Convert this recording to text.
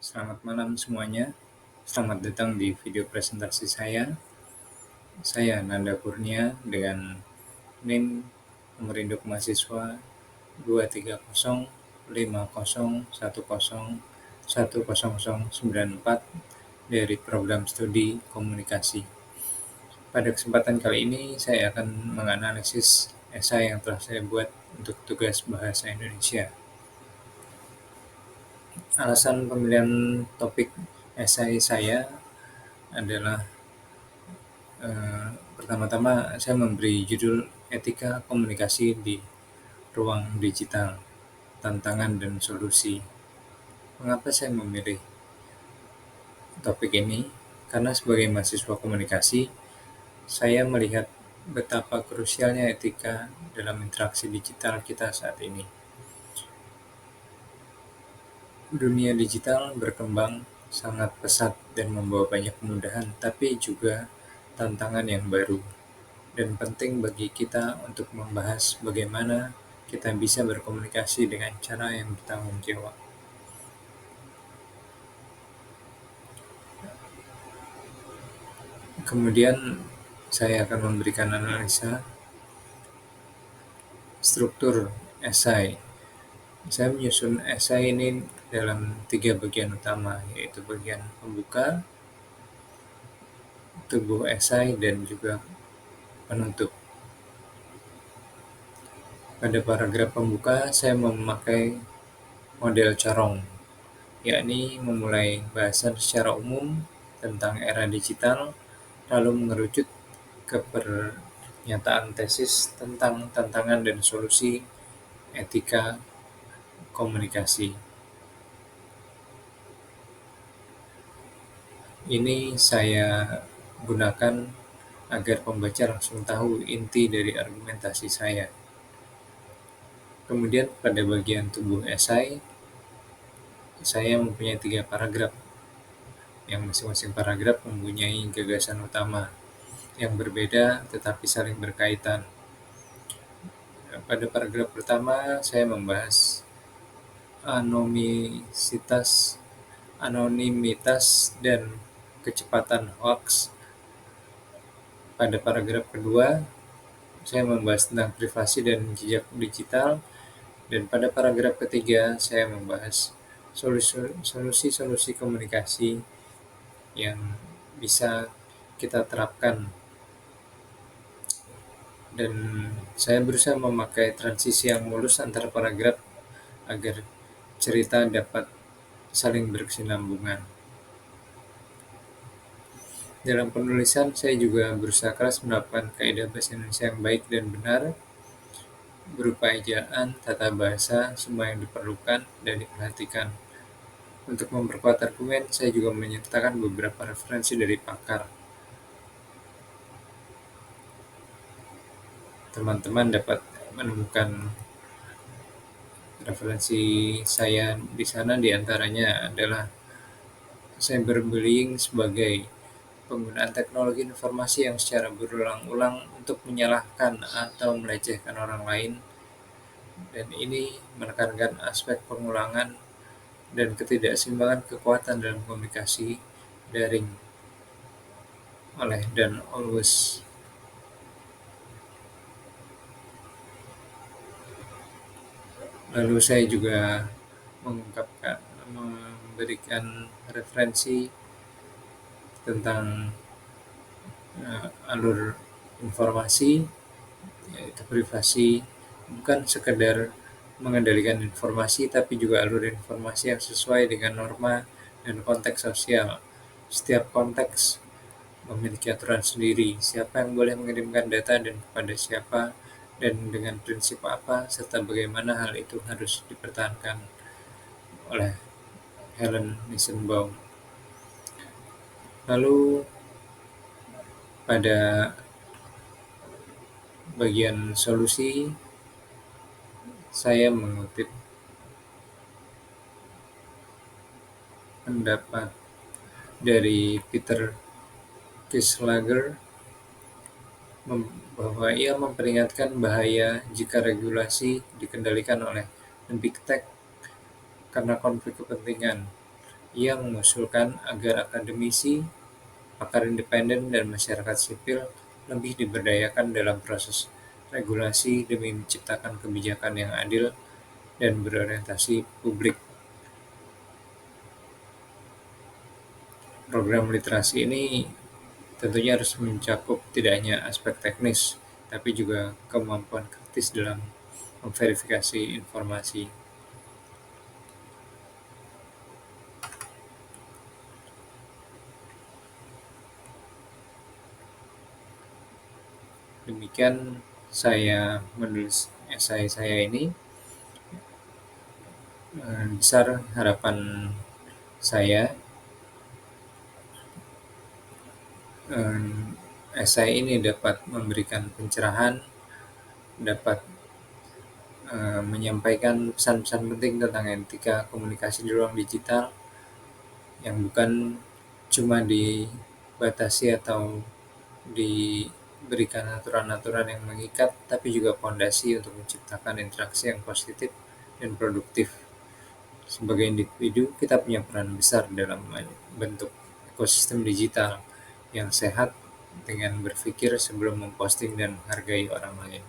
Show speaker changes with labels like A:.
A: Selamat malam semuanya. Selamat datang di video presentasi saya. Saya Nanda Kurnia dengan NIM nomor induk mahasiswa 23050101094 dari program studi komunikasi. Pada kesempatan kali ini saya akan menganalisis esai yang telah saya buat untuk tugas bahasa Indonesia. Alasan pemilihan topik esai saya adalah pertama-tama saya memberi judul Etika Komunikasi di Ruang Digital, Tantangan dan Solusi. Mengapa saya memilih topik ini? Karena sebagai mahasiswa komunikasi, saya melihat betapa krusialnya etika dalam interaksi digital kita saat ini. Dunia digital berkembang sangat pesat dan membawa banyak kemudahan, tapi juga tantangan yang baru. Dan penting bagi kita untuk membahas bagaimana kita bisa berkomunikasi dengan cara yang bertanggung jawab. Kemudian saya akan memberikan analisa struktur esai. Saya menyusun esai ini dalam 3 bagian utama, yaitu bagian pembuka, tubuh esai, dan juga penutup. Pada paragraf pembuka, saya memakai model corong, yakni memulai bahasan secara umum tentang era digital, lalu mengerucut ke pernyataan tesis tentang tantangan dan solusi etika komunikasi. Ini saya gunakan agar pembaca langsung tahu inti dari argumentasi saya. Kemudian pada bagian tubuh esai, saya mempunyai 3 paragraf, yang masing-masing paragraf mempunyai gagasan utama yang berbeda tetapi saling berkaitan. Pada paragraf pertama, saya membahas anonimitas dan kecepatan hoax. Pada paragraf kedua, saya membahas tentang privasi dan jejak digital. Dan pada paragraf ketiga, saya membahas solusi-solusi komunikasi yang bisa kita terapkan. Dan saya berusaha memakai transisi yang mulus antara paragraf agar cerita dapat saling berkesinambungan. Dalam penulisan, saya juga berusaha keras menerapkan kaidah bahasa Indonesia yang baik dan benar, berupa ejaan, tata bahasa, semua yang diperlukan dan diperhatikan. Untuk memperkuat argumen, saya juga menyertakan beberapa referensi dari pakar. Teman-teman dapat menemukan referensi saya di sana, diantaranya adalah cyberbullying sebagai penggunaan teknologi informasi yang secara berulang-ulang untuk menyalahkan atau melecehkan orang lain, dan ini menekankan aspek pengulangan dan ketidakseimbangan kekuatan dalam komunikasi daring oleh dan always. Lalu saya juga memberikan referensi tentang alur informasi, yaitu privasi, bukan sekedar mengendalikan informasi, tapi juga alur informasi yang sesuai dengan norma dan konteks sosial. Setiap konteks memiliki aturan sendiri, siapa yang boleh mengirimkan data dan kepada siapa, dan dengan prinsip apa, serta bagaimana hal itu harus dipertahankan oleh Helen Nissenbaum. Lalu pada bagian solusi, saya mengutip pendapat dari Peter Kieslagger bahwa ia memperingatkan bahaya jika regulasi dikendalikan oleh Big Tech karena konflik kepentingan. Ia mengusulkan agar akademisi, pakar independen, dan masyarakat sipil lebih diberdayakan dalam proses regulasi demi menciptakan kebijakan yang adil dan berorientasi publik. Program literasi ini tentunya harus mencakup tidak hanya aspek teknis, tapi juga kemampuan kritis dalam memverifikasi informasi. Demikian saya menulis esai saya ini. Besar harapan saya esai ini dapat memberikan pencerahan, dapat menyampaikan pesan-pesan penting tentang etika komunikasi di ruang digital yang bukan cuma dibatasi atau diberikan aturan-aturan yang mengikat, tapi juga fondasi untuk menciptakan interaksi yang positif dan produktif. Sebagai individu, kita punya peran besar dalam bentuk ekosistem digital yang sehat dengan berpikir sebelum memposting dan menghargai orang lain.